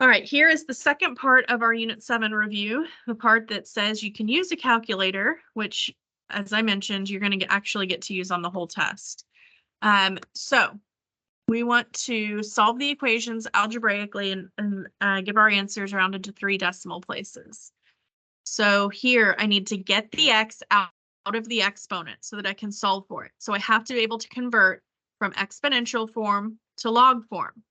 All right, here is the second part of our Unit 7 review, the part that says you can use a calculator, which, as I mentioned, you're going to actually get to use on the whole test. So we want to solve the equations algebraically and give our answers rounded to 3 decimal places. So here I need to get the x out of the exponent so that I can solve for it. So I have to be able to convert from exponential form to log form.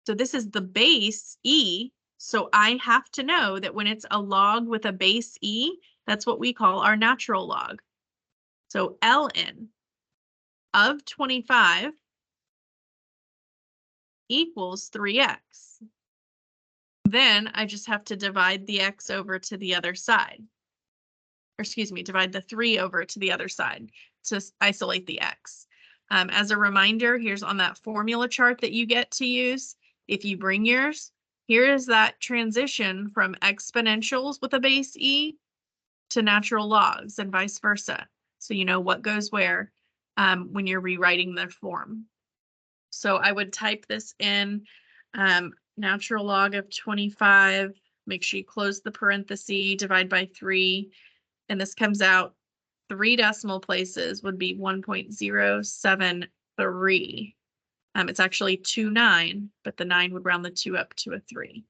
So this is the base e, so I have to know that when it's a log with a base e, that's what we call our natural log. So ln of 25 equals 3x. Then I just have to divide the x over to the other side. Or excuse me, divide the 3 over to the other side to isolate the x. As a reminder, here's on that formula chart that you get to use. If you bring yours, here is that transition from exponentials with a base e to natural logs and vice versa. So you know what goes where when you're rewriting the form. So I would type this in natural log of 25, make sure you close the parenthesis, divide by 3, and this comes out 3 decimal places would be 1.073. It's actually 29, but the 9 would round the 2 up to a 3.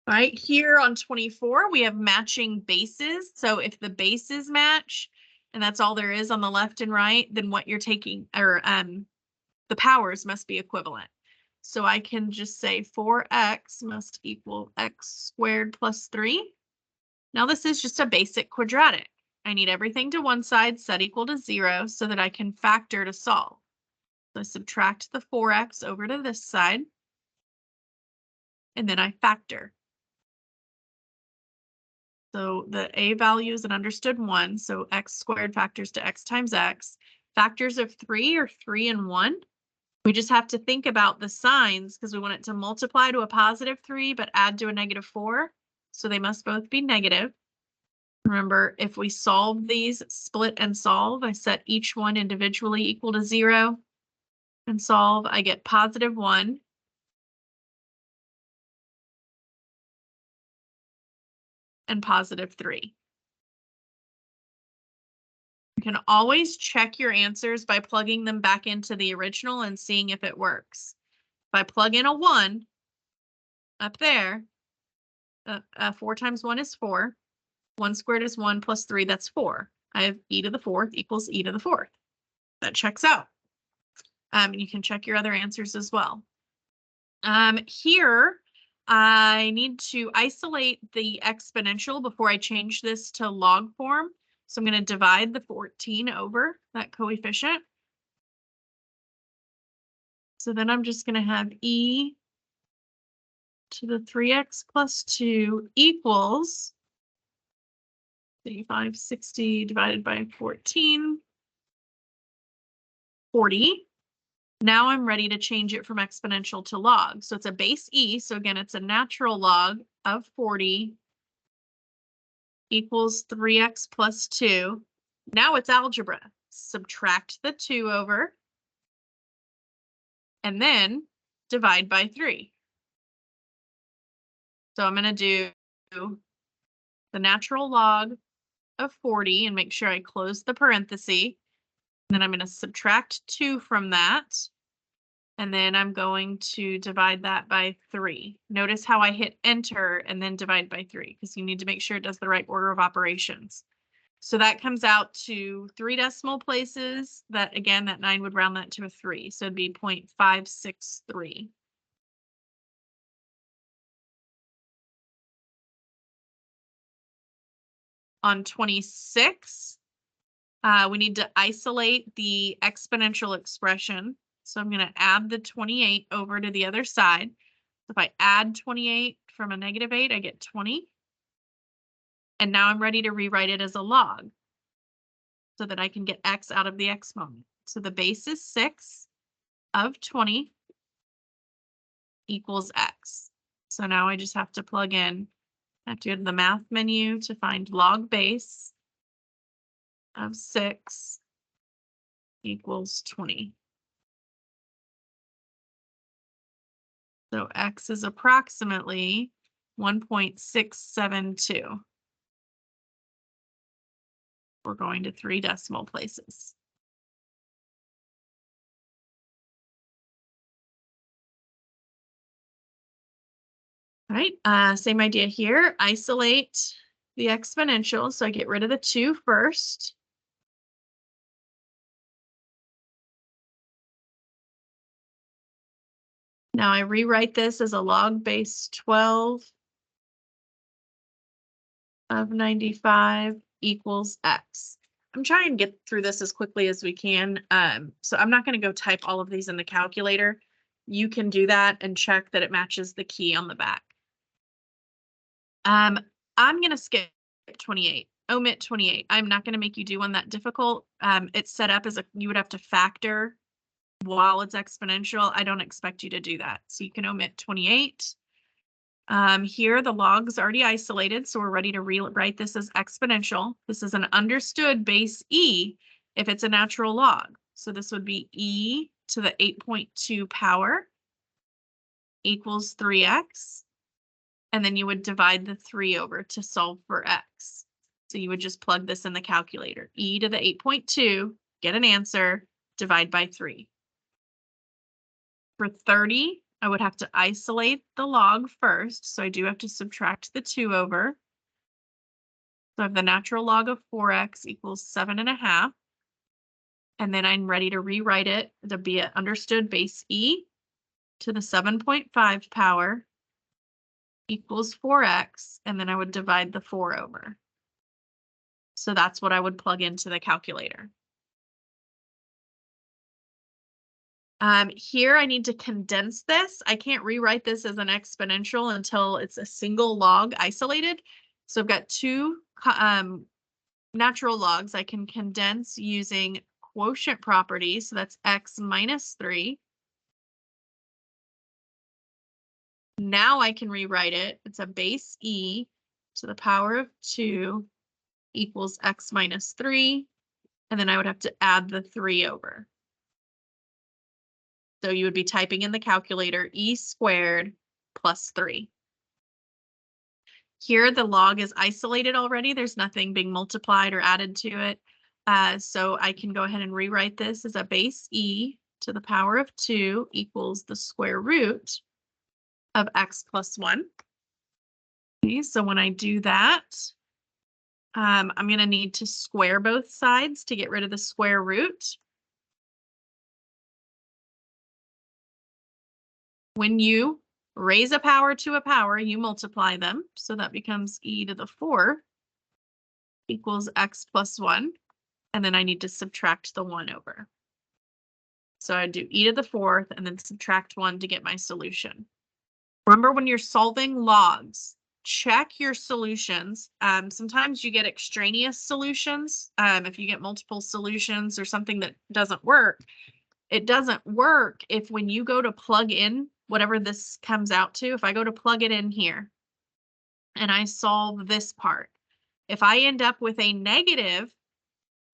All right, here on 24, we have matching bases. So if the bases match, and that's all there is on the left and right, then what you're taking, or the powers must be equivalent. So I can just say 4x must equal x squared plus 3. Now this is just a basic quadratic. I need everything to one side set equal to 0 so that I can factor to solve. So I subtract the 4x over to this side, and then I factor. So the a value is an understood 1, so x squared factors to x times x. Factors of 3 are 3 and 1. We just have to think about the signs because we want it to multiply to a positive 3 but add to a negative 4. So they must both be negative. Remember, if we solve these, split and solve, I set each one individually equal to 0. And solve, I get positive 1. And positive 3. You can always check your answers by plugging them back into the original and seeing if it works. If I plug in a 1 up there, 4 times 1 is 4. 1 squared is 1 plus 3, that's 4. I have e to the 4th equals e to the 4th. That checks out. You can check your other answers as well. Here, I need to isolate the exponential before I change this to log form. So I'm going to divide the 14 over that coefficient. So then I'm just going to have e to the 3x plus 2 equals 560 divided by 14, 40. Now I'm ready to change it from exponential to log. So it's a base e. So again, it's a natural log of 40 equals 3x plus 2. Now it's algebra. Subtract the 2 over and then divide by 3. So I'm going to do the natural log of 40 and make sure I close the parenthesis. Then I'm going to subtract 2 from that. And then I'm going to divide that by 3. Notice how I hit enter and then divide by 3 because you need to make sure it does the right order of operations. So that comes out to 3 decimal places. That again, that 9 would round that to a 3. So it'd be 0.563. On 26, we need to isolate the exponential expression. So I'm going to add the 28 over to the other side. If I add 28 from a negative 8, I get 20. And now I'm ready to rewrite it as a log so that I can get x out of the exponent. So the base is 6 of 20 equals x. So now I just have to plug in, I have to go to the math menu to find log base of 6 equals 20. So x is approximately 1.672. We're going to 3 decimal places. All right, same idea here. Isolate the exponential. So I get rid of the 2 first. Now I rewrite this as a log base 12 of 95 equals x. I'm trying to get through this as quickly as we can. So I'm not going to go type all of these in the calculator. You can do that and check that it matches the key on the back. I'm going to skip 28. Omit 28. I'm not going to make you do one that difficult. It's set up as you would have to factor while it's exponential. I don't expect you to do that. So you can omit 28. Here the log's already isolated, so we're ready to rewrite this as exponential. This is an understood base e if it's a natural log. So this would be e to the 8.2 power equals 3x. And then you would divide the 3 over to solve for x. So you would just plug this in the calculator. E to the 8.2, get an answer, divide by 3. For 30, I would have to isolate the log first, so I do have to subtract the 2 over. So I have the natural log of 4x equals 7.5. And then I'm ready to rewrite it to be an understood base e to the 7.5 power equals 4x, and then I would divide the 4 over. So that's what I would plug into the calculator. Here I need to condense this. I can't rewrite this as an exponential until it's a single log isolated. So I've got 2 natural logs I can condense using quotient property. So that's x minus 3. Now I can rewrite it. It's a base e to the power of 2 equals x minus 3. And then I would have to add the 3 over. So you would be typing in the calculator e squared plus 3. Here the log is isolated already. There's nothing being multiplied or added to it. So I can go ahead and rewrite this as a base e to the power of 2 equals the square root of x plus 1. Okay, so when I do that, I'm going to need to square both sides to get rid of the square root. When you raise a power to a power, you multiply them. So that becomes e to the 4 equals x plus 1. And then I need to subtract the 1 over. So I do e to the 4th and then subtract 1 to get my solution. Remember, when you're solving logs, check your solutions. Sometimes you get extraneous solutions. If you get multiple solutions or something that doesn't work, it doesn't work if when you go to plug in whatever this comes out to, if I go to plug it in here and I solve this part, if I end up with a negative,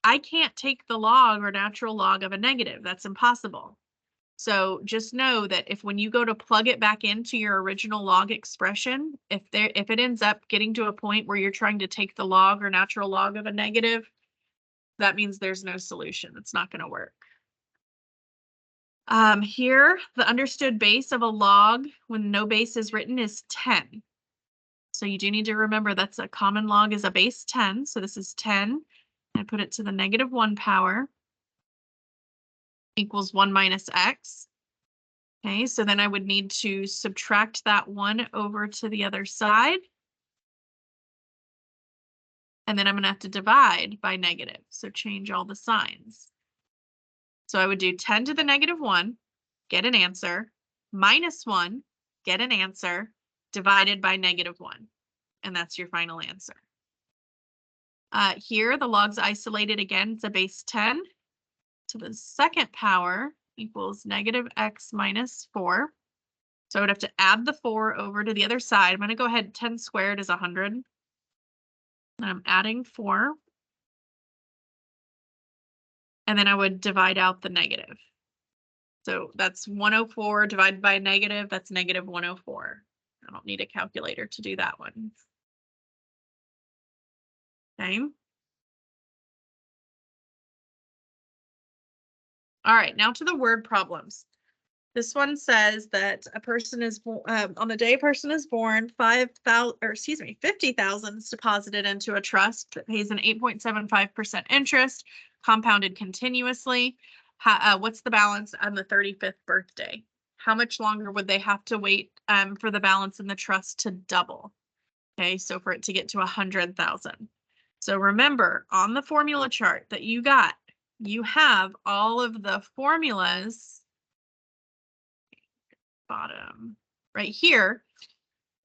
I can't take the log or natural log of a negative. That's impossible. So just know that if when you go to plug it back into your original log expression, if it ends up getting to a point where you're trying to take the log or natural log of a negative, that means there's no solution. It's not going to work. Here, the understood base of a log when no base is written is 10. So you do need to remember that's a common log is a base 10. So this is 10. I put it to the negative 1 power equals 1 minus x. Okay, so then I would need to subtract that 1 over to the other side. And then I'm going to have to divide by negative. So change all the signs. So I would do 10 to the negative 1, get an answer, minus 1, get an answer, divided by negative 1. And that's your final answer. Here, the log's isolated again. It's a base 10 to the 2nd power equals negative x minus 4. So I would have to add the 4 over to the other side. I'm going to go ahead. 10 squared is 100. And I'm adding 4. And then I would divide out the negative. So that's 104 divided by a negative, that's negative 104. I don't need a calculator to do that one. Okay. All right, now to the word problems. This one says that a person is on the day a person is born, 50,000 is deposited into a trust that pays an 8.75% interest, compounded continuously. What's the balance on the 35th birthday? How much longer would they have to wait for the balance in the trust to double? Okay, so for it to get to 100,000. So remember, on the formula chart that you got, you have all of the formulas bottom right here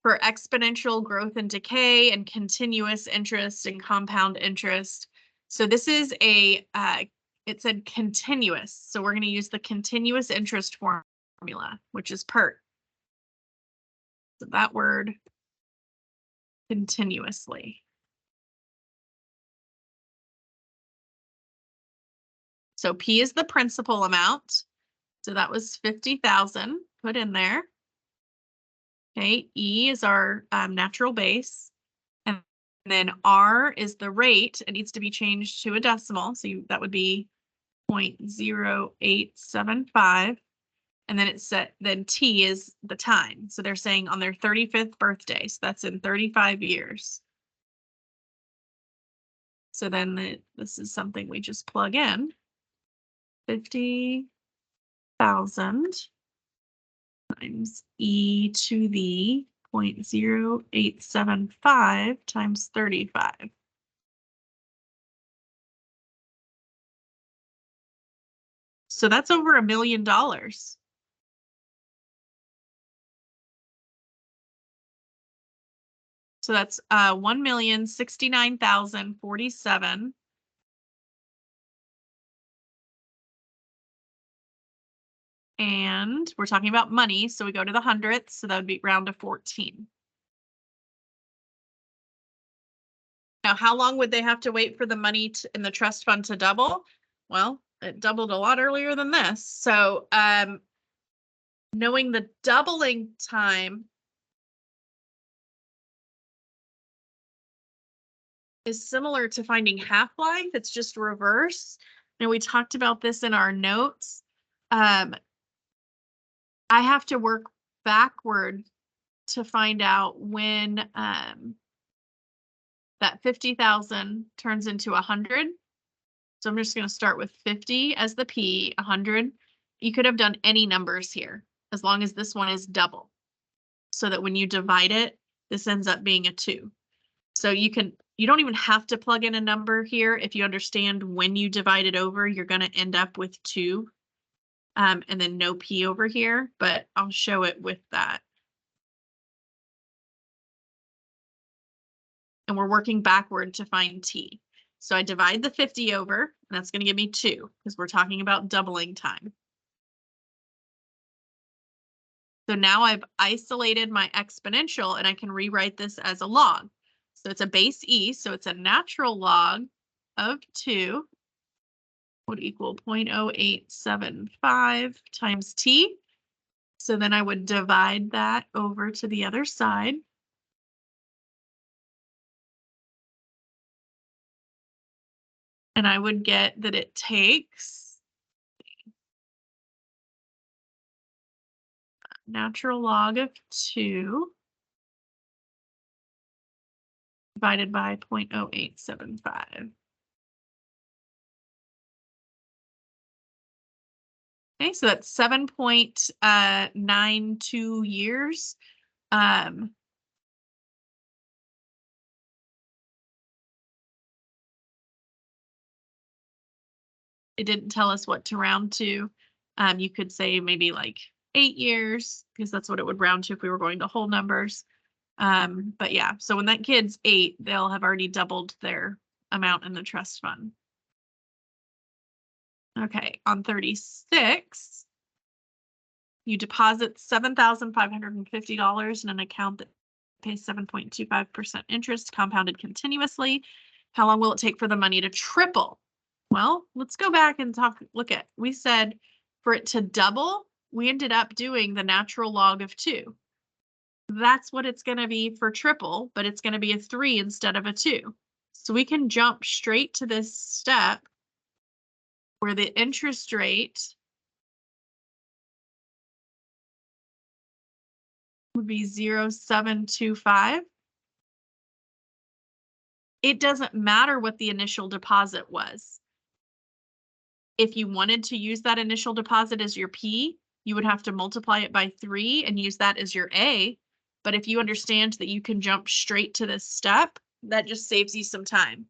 for exponential growth and decay and continuous interest and compound interest. So this is a, it said continuous. So we're going to use the continuous interest formula, which is PERT. So that word, continuously. So P is the principal amount. So that was 50,000 put in there. Okay, E is our natural base. And then R is the rate. It needs to be changed to a decimal. So that would be 0.0875. And then then T is the time. So they're saying on their 35th birthday. So that's in 35 years. So then this is something we just plug in. 50,000 times e to the 0.0875 times 35. So that's over $1 million. So that's 1,069,047. And we're talking about money, so we go to the hundredths, so that would be round to 14. Now, how long would they have to wait for the money in the trust fund to double? Well, it doubled a lot earlier than this. So knowing the doubling time is similar to finding half-life. It's just reverse. Now, we talked about this in our notes. I have to work backward to find out when that 50,000 turns into 100. So I'm just going to start with 50 as the P, 100. You could have done any numbers here, as long as this one is double. So that when you divide it, this ends up being a 2. So you don't even have to plug in a number here. If you understand when you divide it over, you're going to end up with 2. And then no P over here, but I'll show it with that. And we're working backward to find T. So I divide the 50 over, and that's going to give me 2, because we're talking about doubling time. So now I've isolated my exponential, and I can rewrite this as a log. So it's a base E, so it's a natural log of 2 would equal 0.0875 times T. So then I would divide that over to the other side. And I would get that it takes natural log of 2 divided by 0.0875. Okay, so that's 7.92 years. It didn't tell us what to round to. You could say maybe like 8 years, because that's what it would round to if we were going to whole numbers. But yeah, so when that kid's 8, they'll have already doubled their amount in the trust fund. Okay, on 36, you deposit $7,550 in an account that pays 7.25% interest compounded continuously. How long will it take for the money to triple? Well, let's go back and look at, we said For it to double, we ended up doing the natural log of 2. That's what it's going to be for triple, but it's going to be a 3 instead of a 2. So we can jump straight to this step where the interest rate would be 0.725. It doesn't matter what the initial deposit was. If you wanted to use that initial deposit as your P, you would have to multiply it by 3 and use that as your A. But if you understand that you can jump straight to this step, that just saves you some time.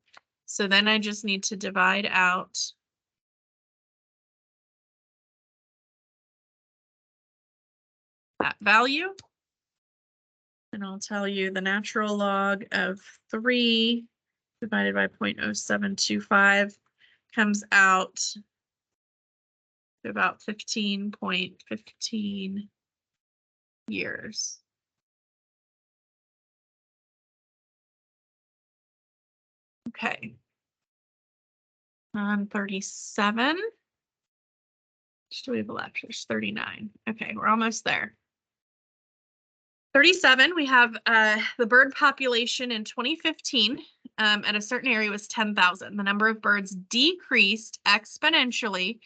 So then I just need to divide out that value. And I'll tell you the natural log of 3 divided by 0.0725 comes out to about 15.15 years. Okay. On 37. Just do we have left? There's 39. Okay, we're almost there. 37, we have the bird population in 2015 at a certain area was 10,000. The number of birds decreased exponentially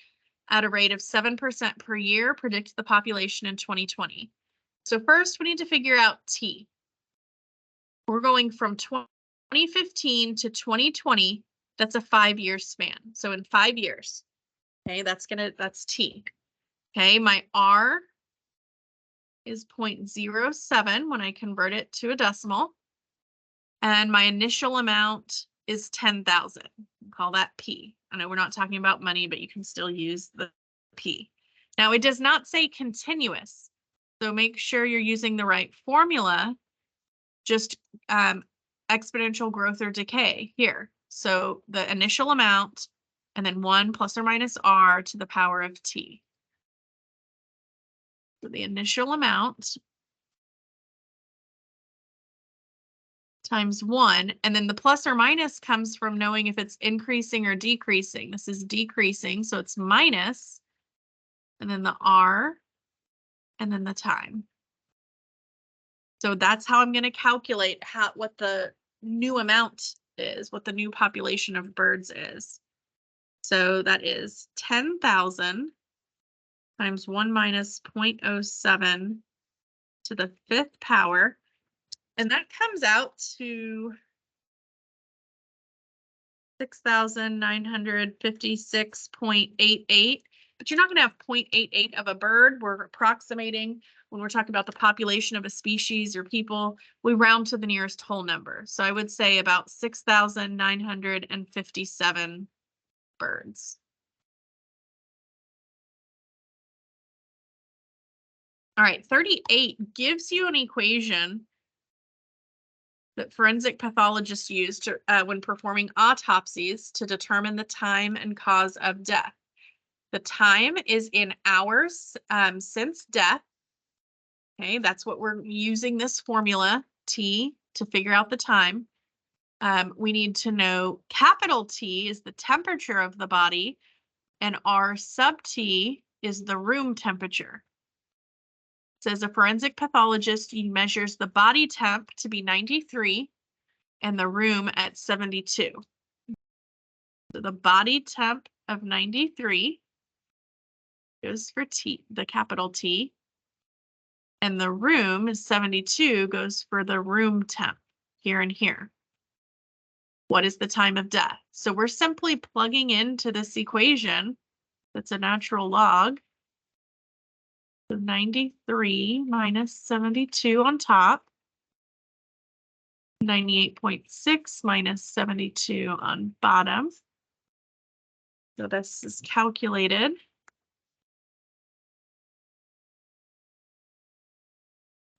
at a rate of 7% per year. Predict the population in 2020. So first, we need to figure out T. We're going from 2015 to 2020. That's a 5-year span. So in 5 years, okay, that's T. Okay, my R is 0.07 when I convert it to a decimal. And my initial amount is 10,000. Call that P. I know we're not talking about money, but you can still use the P. Now, it does not say continuous. So make sure you're using the right formula, just exponential growth or decay here. So the initial amount and then 1 plus or minus R to the power of T. So the initial amount times 1, and then the plus or minus comes from knowing if it's increasing or decreasing. This is decreasing, so it's minus, and then the R, and then the time. So that's how I'm going to calculate what the new amount is, what the new population of birds is. So that is 10,000 times 1 minus 0.07 to the 5th power. And that comes out to 6,956.88. But you're not going to have 0.88 of a bird. We're approximating when we're talking about the population of a species or people, we round to the nearest whole number. So I would say about 6,957 birds. All right, 38 gives you an equation that forensic pathologists use to, when performing autopsies to determine the time and cause of death. The time is in hours since death. Okay, that's what we're using this formula, T, to figure out the time. We need to know capital T is the temperature of the body, and R sub T is the room temperature. It says a forensic pathologist measures the body temp to be 93 and the room at 72. So the body temp of 93 goes for T, the capital T. And the room is 72 goes for the room temp here and here. What is the time of death? So we're simply plugging into this equation that's a natural log. So 93 minus 72 on top. 98.6 minus 72 on bottom. So this is calculated.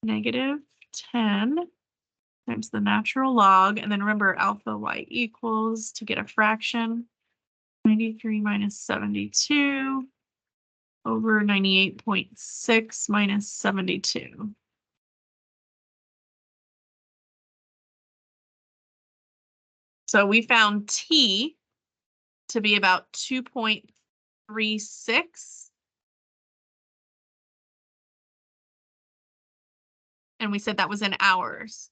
-10 times the natural log, and then remember alpha y equals to get a fraction 93 minus 72 over 98.6 minus 72. So we found T to be about 2.36 And we said that was in hours.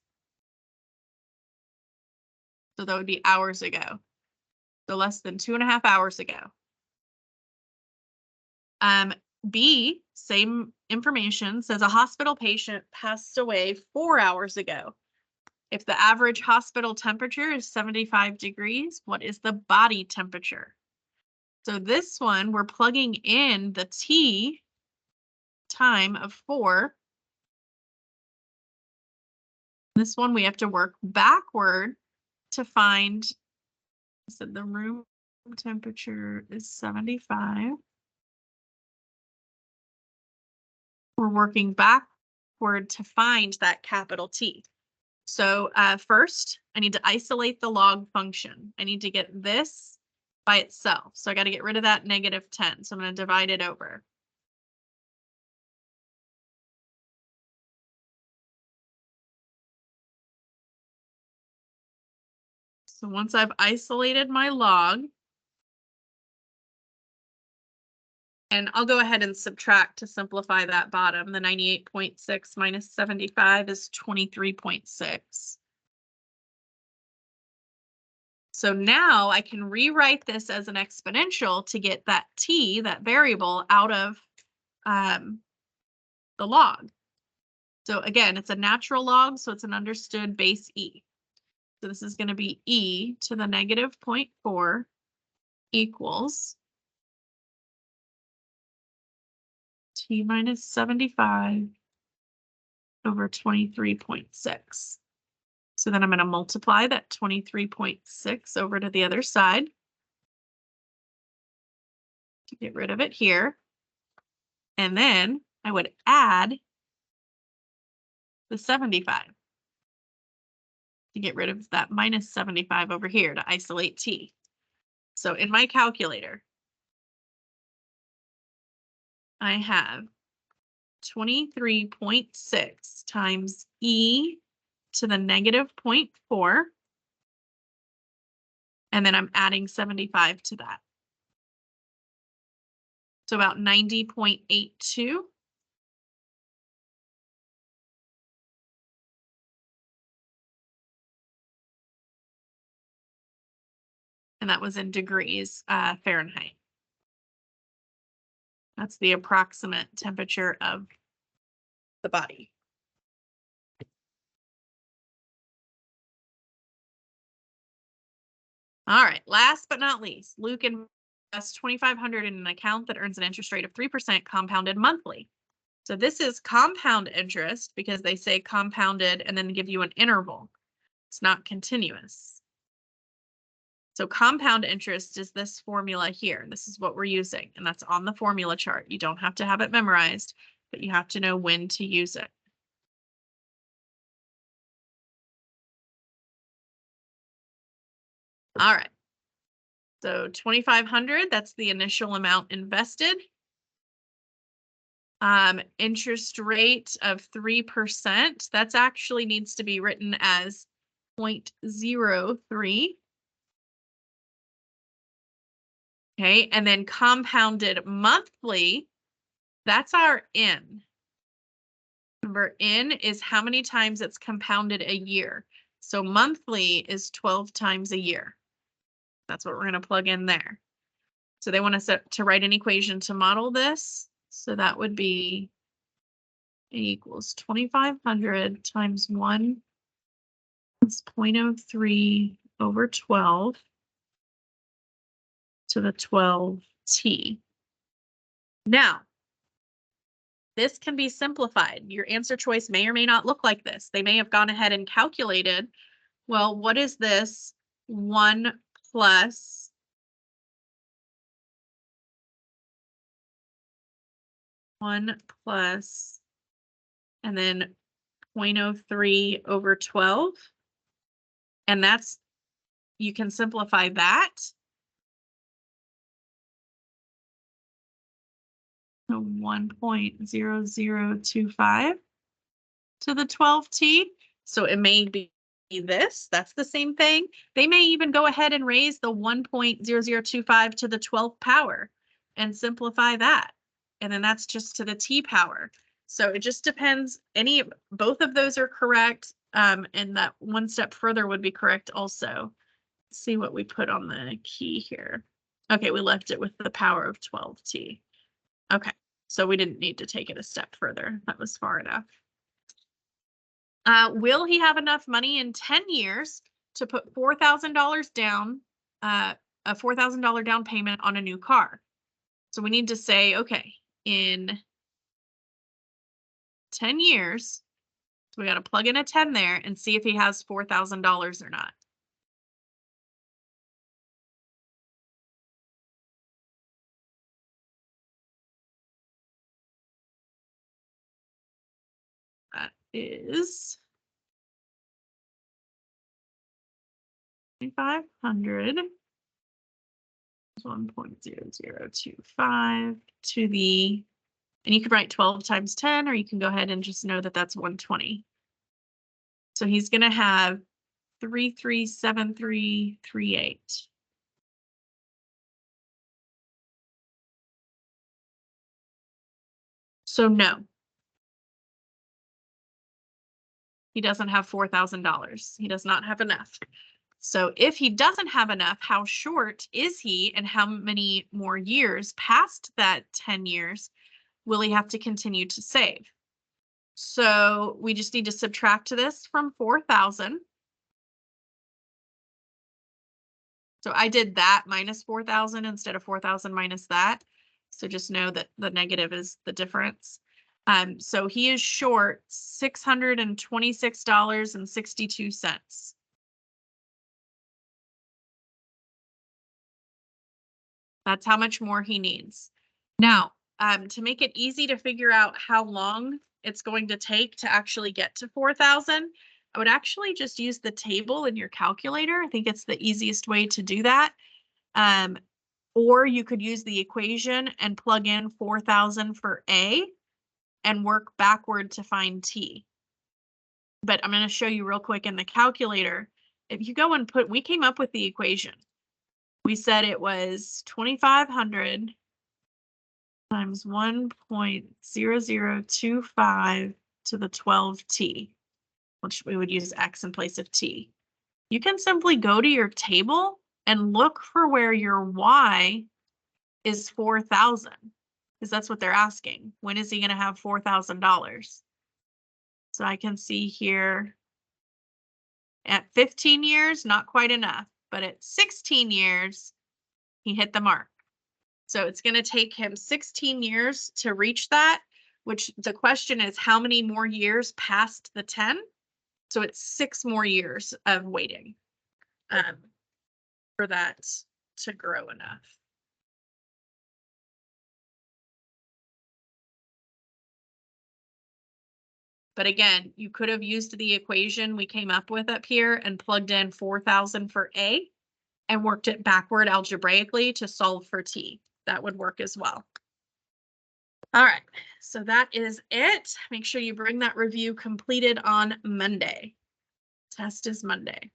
So that would be hours ago. So less than 2.5 hours ago. B, same information, says a hospital patient passed away 4 hours ago. If the average hospital temperature is 75 degrees, what is the body temperature? So this one, we're plugging in the T time of 4. This one, we have to work backward to find, so the room temperature is 75. We're working backward to find that capital T. So first, I need to isolate the log function. I need to get this by itself. So I got to get rid of that -10. So I'm going to divide it over. So once I've isolated my log, and I'll go ahead and subtract to simplify that bottom. The 98.6 minus 75 is 23.6. So now I can rewrite this as an exponential to get that T, that variable, out of the log. So again, it's a natural log, so it's an understood base E. So this is going to be E to the -0.4 equals T minus 75 over 23.6. So then I'm going to multiply that 23.6 over to the other side to get rid of it here. And then I would add the 75 to get rid of that minus 75 over here to isolate T. So in my calculator, I have 23.6 times E to the -0.4. And then I'm adding 75 to that. So about 90.82. And that was in degrees Fahrenheit. That's the approximate temperature of the body. All right, last but not least, Luke invests $2,500 in an account that earns an interest rate of 3% compounded monthly. So this is compound interest because they say compounded and then give you an interval. It's not continuous. So compound interest is this formula here. This is what we're using, and that's on the formula chart. You don't have to have it memorized, but you have to know when to use it. All right. So 2,500, that's the initial amount invested. Interest rate of 3%, that's actually needs to be written as 0.03. Okay, and then compounded monthly, that's our N. Remember, N is how many times it's compounded a year. So monthly is 12 times a year. That's what we're going to plug in there. So they want us to write an equation to model this. So that would be equals 2,500 times 1 is 0.03 over 12 to the 12t. Now, this can be simplified. Your answer choice may or may not look like this. They may have gone ahead and calculated, well, what is this 1 plus and then 0.03 over 12. And that's, you can simplify that. So 1.0025 to the 12t. So it may be this, that's the same thing. They may even go ahead and raise the 1.0025 to the 12th power and simplify that. And then that's just to the t power. So it just depends. Both of those are correct. And that one step further would be correct also. Let's see what we put on the key here. Okay, we left it with the power of 12t. Okay, so we didn't need to take it a step further. That was far enough. Will he have enough money in 10 years to put $4,000 down, a $4,000 down payment on a new car? So we need to say, okay, in 10 years, so we got to plug in a 10 there and see if he has $4,000 or not. That is 2,500. 1.0025 to the, and you could write 12 times 10, or you can go ahead and just know that that's 120. So he's going to have 337338. So no, he doesn't have $4,000. He does not have enough. So if he doesn't have enough, how short is he, and how many more years past that 10 years will he have to continue to save? So we just need to subtract this from 4,000. So I did that minus 4,000 instead of 4,000 minus that. So just know that the negative is the difference. So he is short $626.62. That's how much more he needs. Now, to make it easy to figure out how long it's going to take to actually get to 4,000, I would actually just use the table in your calculator. I think it's the easiest way to do that. Or you could use the equation and plug in 4,000 for A and work backward to find T. But I'm going to show you real quick in the calculator. If you go and we came up with the equation. We said it was 2,500 times 1.0025 to the 12t, which we would use x in place of t. You can simply go to your table and look for where your y is 4,000, because that's what they're asking. When is he going to have $4,000? So I can see here at 15 years, not quite enough, but at 16 years, he hit the mark. So it's going to take him 16 years to reach that, which the question is how many more years past the 10? So it's 6 more years of waiting for that to grow enough. But again, you could have used the equation we came up with up here and plugged in 4,000 for A and worked it backward algebraically to solve for T. That would work as well. All right, so that is it. Make sure you bring that review completed on Monday. Test is Monday.